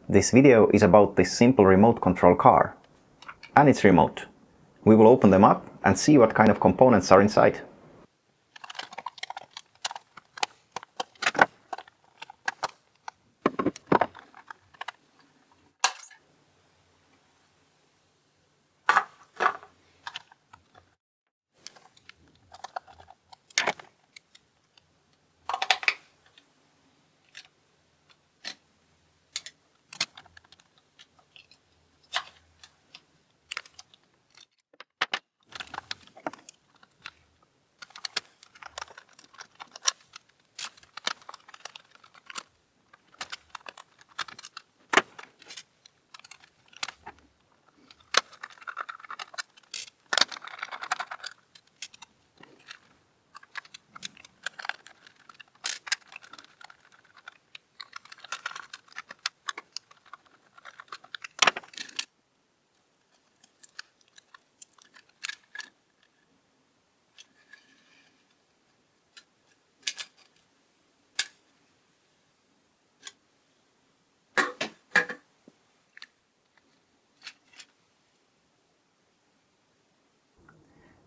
This video is about this simple remote control car and its remote. We will open them up and see what kind of components are inside.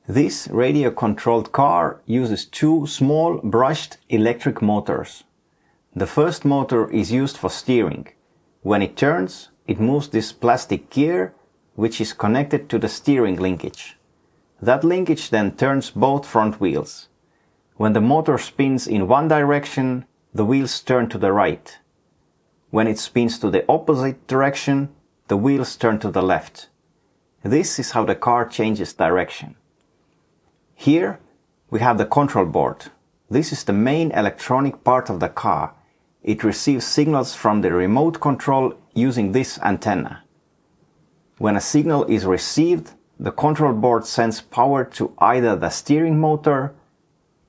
This radio-controlled car uses two small brushed electric motors. The first motor is used for steering. When it turns, it moves this plastic gear, which is connected to the steering linkage. That linkage then turns both front wheels. When the motor spins in one direction, the wheels turn to the right. When it spins to the opposite direction, the wheels turn to the left. This is how the car changes direction. Here we have the control board. This is the main electronic part of the car. It receives signals from the remote control using this antenna. When a signal is received, the control board sends power to either the steering motor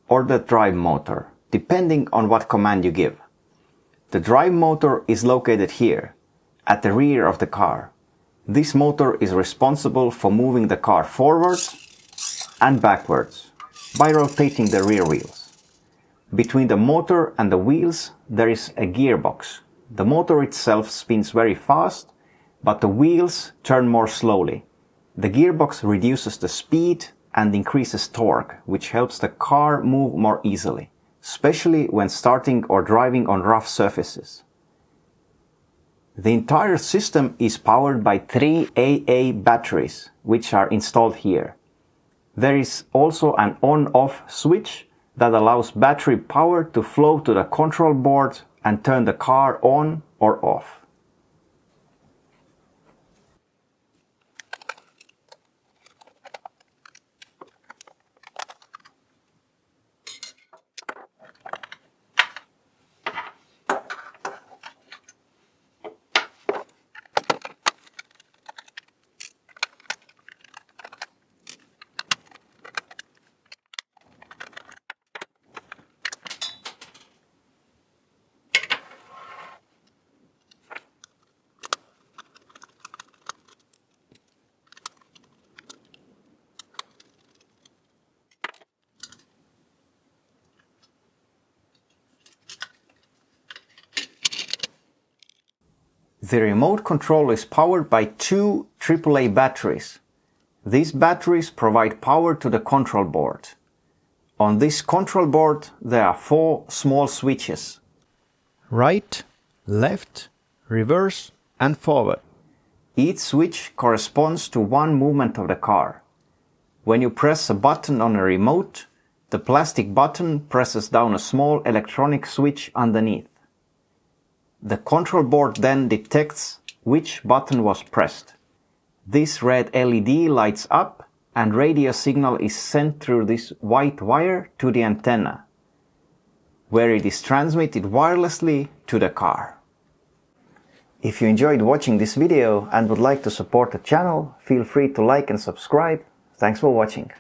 or the drive motor, depending on what command you give. The drive motor is located here, at the rear of the car. This motor is responsible for moving the car forwards and backwards by rotating the rear wheels. Between the motor and the wheels there is a gearbox. The motor itself spins very fast, but the wheels turn more slowly. The gearbox reduces the speed and increases torque, which helps the car move more easily, especially when starting or driving on rough surfaces. The entire system is powered by 3 AA batteries, which are installed here. There is also an on-off switch that allows battery power to flow to the control board and turn the car on or off. The remote control is powered by two AAA batteries. These batteries provide power to the control board. On this control board there are 4 small switches: right, left, reverse and forward. Each switch corresponds to one movement of the car. When you press a button on a remote, the plastic button presses down a small electronic switch underneath. The control board then detects which button was pressed. This red LED lights up and radio signal is sent through this white wire to the antenna, where it is transmitted wirelessly to the car. If you enjoyed watching this video and would like to support the channel, feel free to like and subscribe. Thanks for watching.